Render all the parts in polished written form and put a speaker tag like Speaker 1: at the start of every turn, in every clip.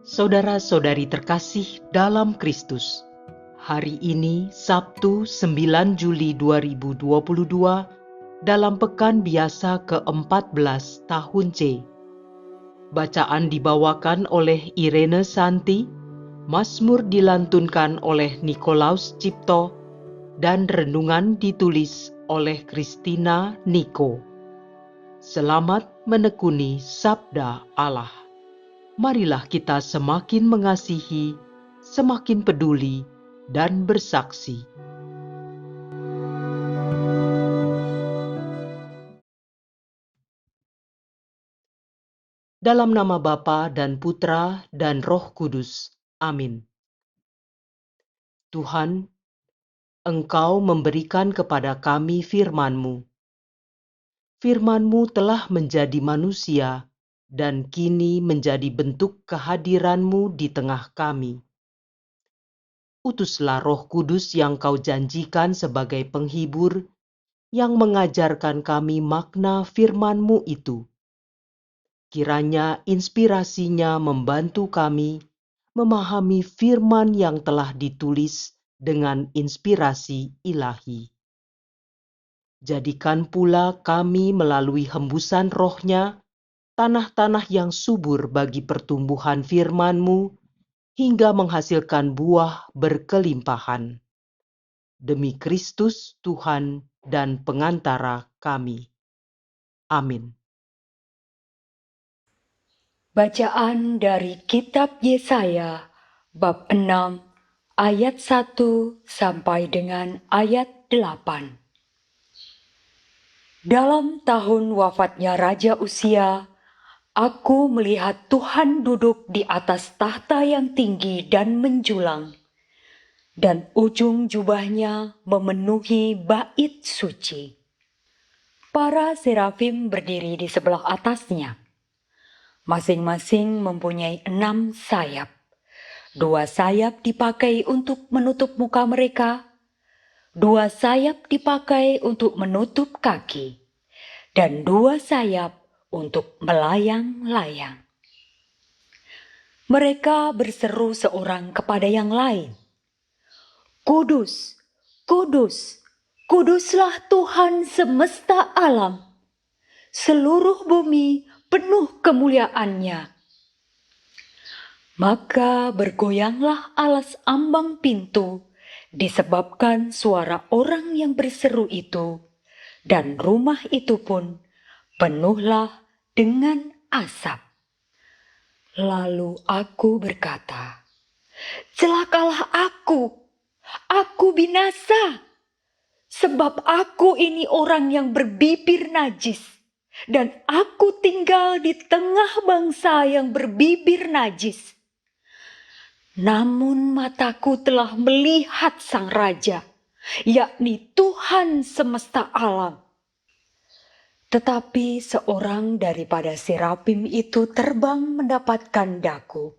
Speaker 1: Saudara-saudari terkasih dalam Kristus, hari ini Sabtu 9 Juli 2022 dalam pekan biasa ke-14 tahun C. Bacaan dibawakan oleh Irene Santi, Mazmur dilantunkan oleh Nikolaus Cipto, dan renungan ditulis oleh Christina Niko. Selamat menekuni Sabda Allah. Marilah kita semakin mengasihi, semakin peduli, dan bersaksi. Dalam nama Bapa dan Putra dan Roh Kudus. Amin. Tuhan, Engkau memberikan kepada kami firman-Mu. Firman-Mu telah menjadi manusia dan kini menjadi bentuk kehadiran-Mu di tengah kami. Utuslah Roh Kudus yang Kau janjikan sebagai penghibur, yang mengajarkan kami makna firman-Mu itu. Kiranya inspirasinya membantu kami memahami firman yang telah ditulis dengan inspirasi ilahi. Jadikan pula kami melalui hembusan roh-Nya, tanah-tanah yang subur bagi pertumbuhan firman-Mu, hingga menghasilkan buah berkelimpahan. Demi Kristus Tuhan dan pengantara kami. Amin.
Speaker 2: Bacaan dari Kitab Yesaya, bab 6, ayat 1 sampai dengan ayat 8. Dalam tahun wafatnya Raja Uzia, aku melihat Tuhan duduk di atas tahta yang tinggi dan menjulang, dan ujung jubahnya memenuhi bait suci. Para serafim berdiri di sebelah atasnya. Masing-masing mempunyai 6 sayap. 2 sayap dipakai untuk menutup muka mereka, 2 sayap dipakai untuk menutup kaki, dan 2 sayap untuk melayang-layang. Mereka berseru seorang kepada yang lain, "Kudus, kudus, kuduslah Tuhan semesta alam. Seluruh bumi penuh kemuliaan-Nya." Maka bergoyanglah alas ambang pintu disebabkan suara orang yang berseru itu, dan rumah itu pun penuhlah dengan asap. Lalu aku berkata, "Celakalah aku binasa, sebab aku ini orang yang berbibir najis, dan aku tinggal di tengah bangsa yang berbibir najis. Namun mataku telah melihat Sang Raja, yakni Tuhan semesta alam." Tetapi seorang daripada serafim itu terbang mendapatkan daku.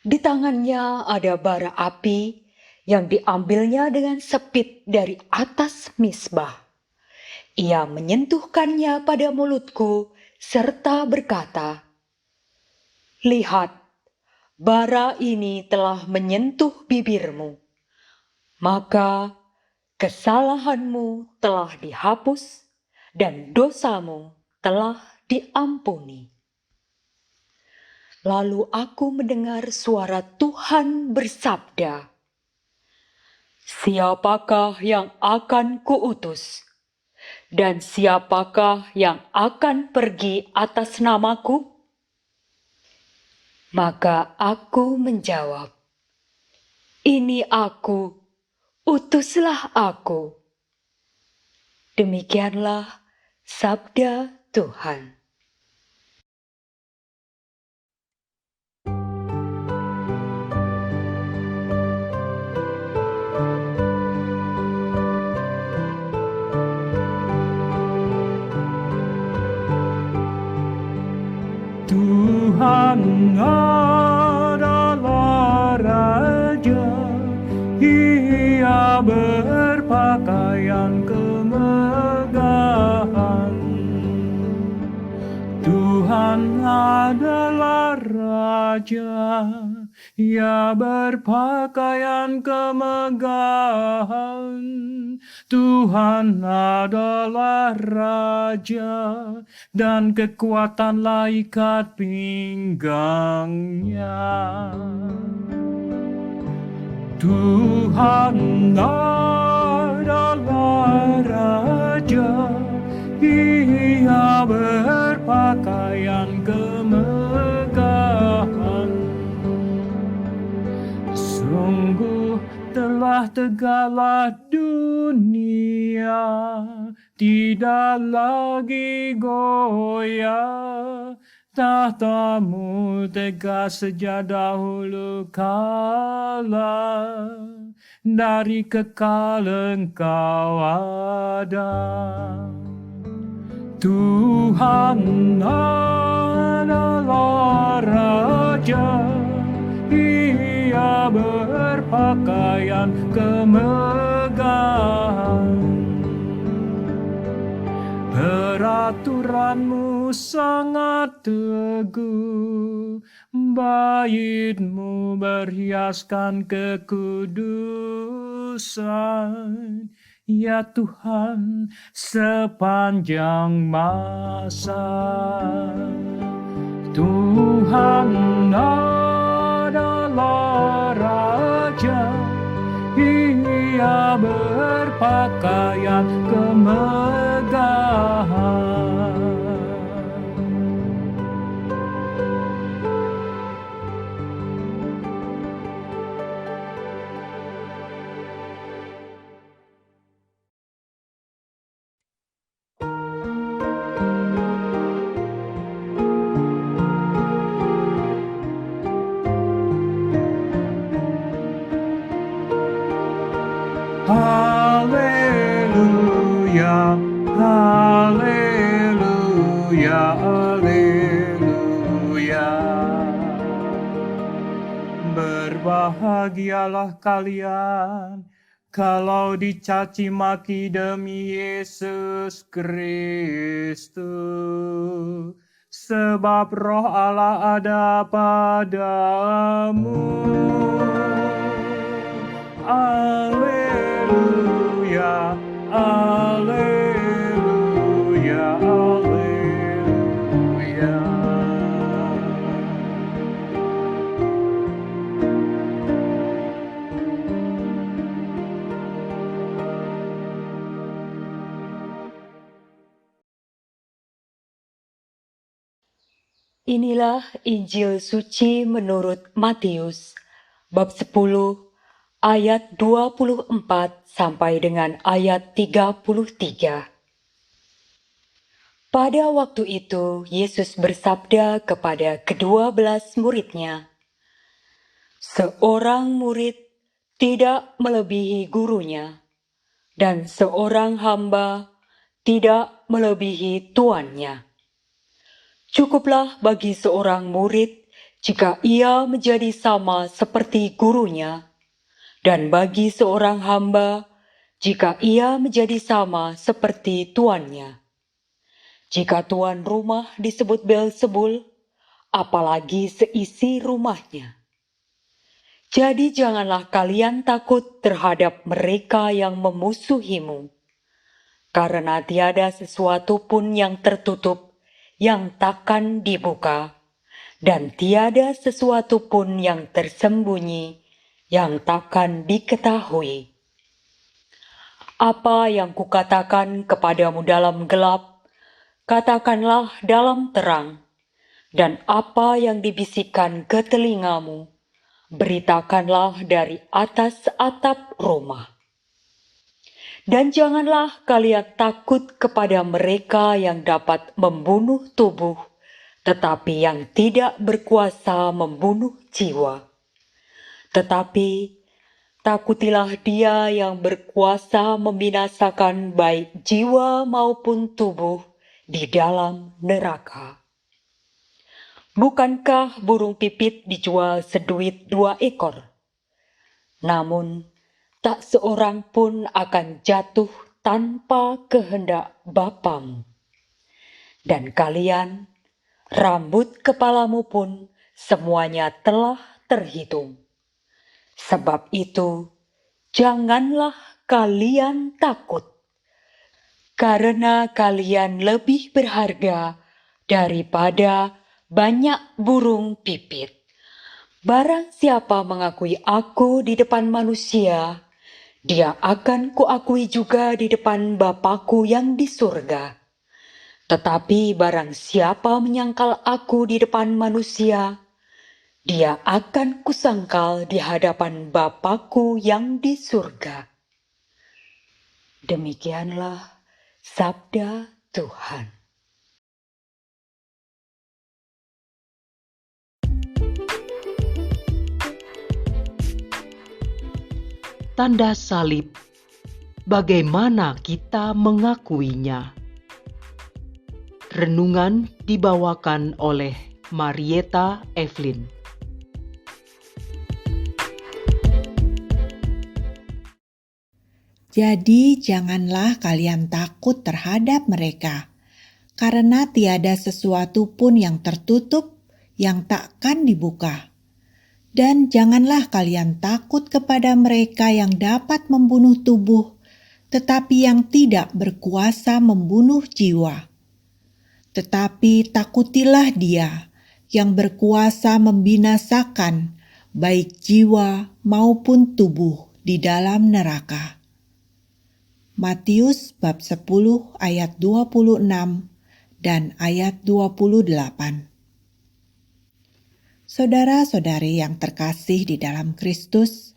Speaker 2: Di tangannya ada bara api yang diambilnya dengan sepit dari atas misbah. Ia menyentuhkannya pada mulutku serta berkata, "Lihat, bara ini telah menyentuh bibirmu, maka kesalahanmu telah dihapus dan dosamu telah diampuni." Lalu aku mendengar suara Tuhan bersabda, "Siapakah yang akan kuutus? Dan siapakah yang akan pergi atas namaku?" Maka aku menjawab, "Ini aku, utuslah aku." Demikianlah sabda Tuhan.
Speaker 3: Tuhan adalah Raja, Ia berpakaian kemegahan. Tuhan adalah Raja, raja, ia berpakaian kemegahan. Tuhan adalah raja, dan kekuatanlah ikat pinggangnya. Tuhan adalah raja, ia berpakaian kemegahan. Sungguh telah tegaklah dunia, tidak lagi goyah. Tahtamu tegak sejak dahulu kala, dari kekal Engkau ada. Tuhan adalah raja, ia berpakaian kemegahan. Peraturanmu sangat teguh, bait-Mu berhiaskan kekudusan. Ya Tuhan, sepanjang masa Tuhan adalah raja, ia berpakaian kemegahan. Haleluya, haleluya, haleluya. Berbahagialah kalian kalau dicaci maki demi Yesus Kristus, sebab Roh Allah ada padamu. Alleluia, alleluia, alleluia.
Speaker 2: Inilah Injil suci menurut Matius, bab 10, ayat 24 sampai dengan ayat 33. Pada waktu itu, Yesus bersabda kepada ke-12 murid-Nya, "Seorang murid tidak melebihi gurunya, dan seorang hamba tidak melebihi tuannya. Cukuplah bagi seorang murid jika ia menjadi sama seperti gurunya, dan bagi seorang hamba jika ia menjadi sama seperti tuannya. Jika tuan rumah disebut Beelzebul, apalagi seisi rumahnya. Jadi janganlah kalian takut terhadap mereka yang memusuhimu, karena tiada sesuatu pun yang tertutup yang takkan dibuka, dan tiada sesuatu pun yang tersembunyi yang takkan diketahui. Apa yang kukatakan kepadamu dalam gelap, katakanlah dalam terang, dan apa yang dibisikkan ke telingamu, beritakanlah dari atas atap rumah. Dan janganlah kalian takut kepada mereka yang dapat membunuh tubuh, tetapi yang tidak berkuasa membunuh jiwa. Tetapi takutilah Dia yang berkuasa membinasakan baik jiwa maupun tubuh di dalam neraka. Bukankah burung pipit dijual seduit 2 ekor? Namun, tak seorang pun akan jatuh tanpa kehendak Bapamu. Dan kalian, rambut kepalamu pun semuanya telah terhitung. Sebab itu, janganlah kalian takut, karena kalian lebih berharga daripada banyak burung pipit. Barang siapa mengakui aku di depan manusia, dia akan kuakui juga di depan Bapa-Ku yang di surga. Tetapi barang siapa menyangkal aku di depan manusia, dia akan kusangkal di hadapan Bapa-Ku yang di surga. Demikianlah sabda Tuhan.
Speaker 1: Tanda salib, bagaimana kita mengakuinya? Renungan dibawakan oleh Marieta Evelyn.
Speaker 4: Jadi janganlah kalian takut terhadap mereka, karena tiada sesuatu pun yang tertutup yang takkan dibuka. Dan janganlah kalian takut kepada mereka yang dapat membunuh tubuh, tetapi yang tidak berkuasa membunuh jiwa. Tetapi takutilah Dia yang berkuasa membinasakan baik jiwa maupun tubuh di dalam neraka. Matius bab 10 ayat 26 dan ayat 28. Saudara-saudari yang terkasih di dalam Kristus,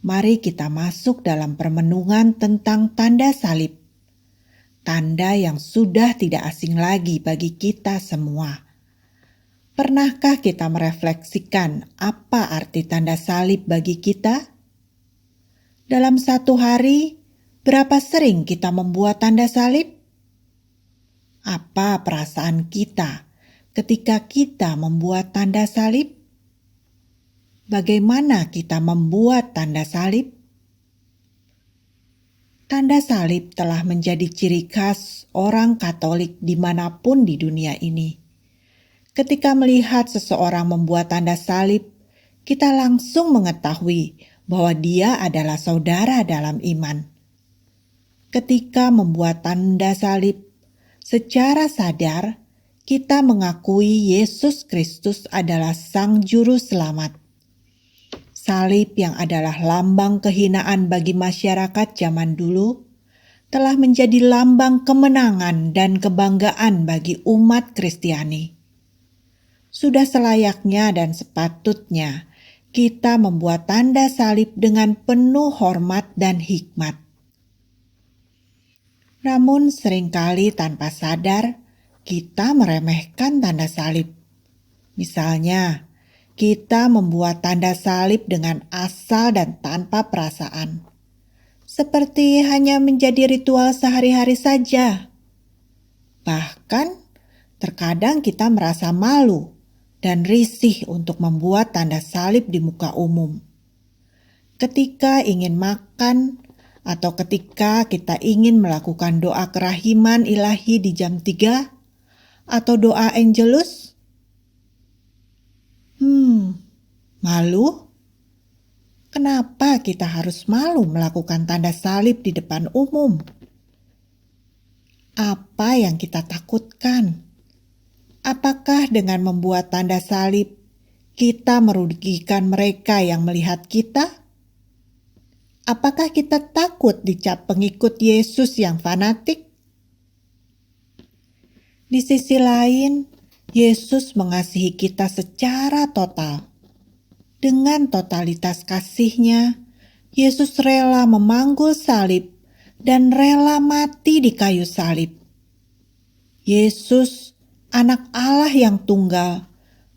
Speaker 4: mari kita masuk dalam permenungan tentang tanda salib. Tanda yang sudah tidak asing lagi bagi kita semua. Pernahkah kita merefleksikan apa arti tanda salib bagi kita? Dalam satu hari, berapa sering kita membuat tanda salib? Apa perasaan kita ketika kita membuat tanda salib? Bagaimana kita membuat tanda salib? Tanda salib telah menjadi ciri khas orang Katolik dimanapun di dunia ini. Ketika melihat seseorang membuat tanda salib, kita langsung mengetahui bahwa dia adalah saudara dalam iman. Ketika membuat tanda salib, secara sadar kita mengakui Yesus Kristus adalah Sang Juru Selamat. Salib yang adalah lambang kehinaan bagi masyarakat zaman dulu telah menjadi lambang kemenangan dan kebanggaan bagi umat Kristiani. Sudah selayaknya dan sepatutnya kita membuat tanda salib dengan penuh hormat dan hikmat. Namun seringkali tanpa sadar, kita meremehkan tanda salib. Misalnya, kita membuat tanda salib dengan asal dan tanpa perasaan. Seperti hanya menjadi ritual sehari-hari saja. Bahkan, terkadang kita merasa malu dan risih untuk membuat tanda salib di muka umum. Ketika ingin makan, atau ketika kita ingin melakukan doa kerahiman ilahi di jam 3, atau doa Angelus? Malu? Kenapa kita harus malu melakukan tanda salib di depan umum? Apa yang kita takutkan? Apakah dengan membuat tanda salib, kita merugikan mereka yang melihat kita? Apakah kita takut dicap pengikut Yesus yang fanatik? Di sisi lain, Yesus mengasihi kita secara total. Dengan totalitas kasih-Nya, Yesus rela memanggul salib dan rela mati di kayu salib. Yesus, Anak Allah yang tunggal,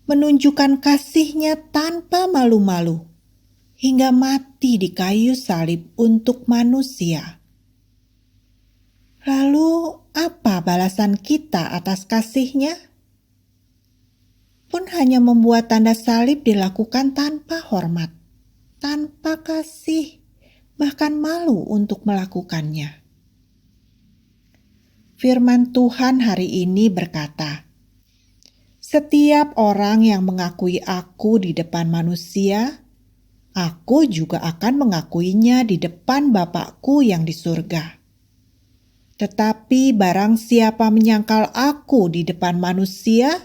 Speaker 4: menunjukkan kasih-Nya tanpa malu-malu, hingga mati di kayu salib untuk manusia. Lalu, apa balasan kita atas kasih-Nya? Pun hanya membuat tanda salib dilakukan tanpa hormat, tanpa kasih, bahkan malu untuk melakukannya. Firman Tuhan hari ini berkata, Setiap orang yang mengakui Aku di depan manusia, Aku juga akan mengakuinya di depan Bapa-Ku yang di surga. Tetapi barang siapa menyangkal Aku di depan manusia,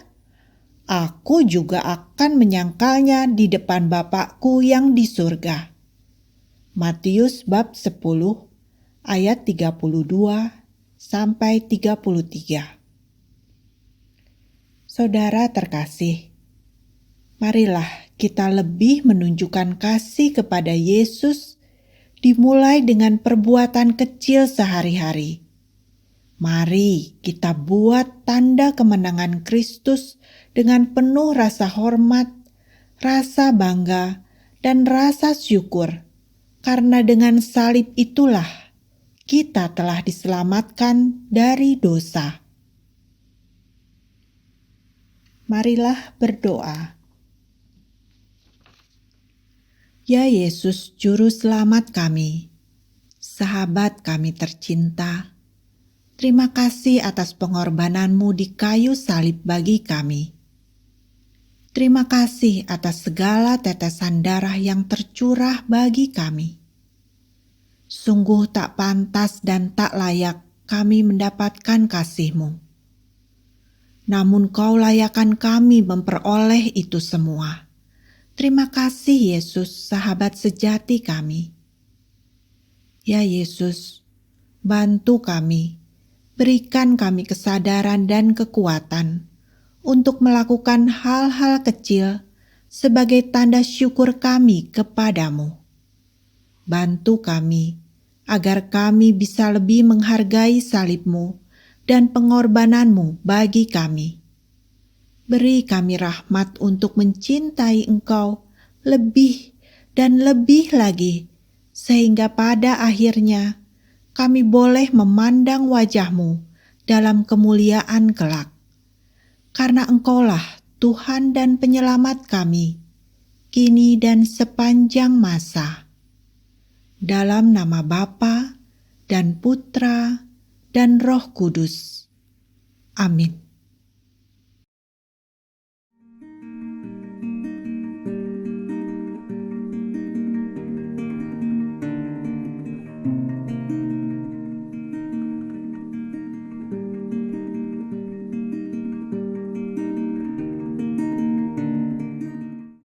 Speaker 4: Aku juga akan menyangkalnya di depan Bapa-Ku yang di surga. Matius bab 10 ayat 32 sampai 33. Saudara terkasih, marilah kita lebih menunjukkan kasih kepada Yesus dimulai dengan perbuatan kecil sehari-hari. Mari kita buat tanda kemenangan Kristus dengan penuh rasa hormat, rasa bangga, dan rasa syukur, karena dengan salib itulah kita telah diselamatkan dari dosa. Marilah berdoa. Ya Yesus, Juru Selamat kami, sahabat kami tercinta, terima kasih atas pengorbanan-Mu di kayu salib bagi kami. Terima kasih atas segala tetesan darah yang tercurah bagi kami. Sungguh tak pantas dan tak layak kami mendapatkan kasih-Mu. Namun Kau layakan kami memperoleh itu semua. Terima kasih Yesus, sahabat sejati kami. Ya Yesus, bantu kami, berikan kami kesadaran dan kekuatan untuk melakukan hal-hal kecil sebagai tanda syukur kami kepadamu. Bantu kami agar kami bisa lebih menghargai salib-Mu dan pengorbanan-Mu bagi kami. Beri kami rahmat untuk mencintai Engkau lebih dan lebih lagi, sehingga pada akhirnya kami boleh memandang wajah-Mu dalam kemuliaan kelak. Karena Engkaulah Tuhan dan Penyelamat kami, kini dan sepanjang masa. Dalam nama Bapa dan Putra dan Roh Kudus. Amin.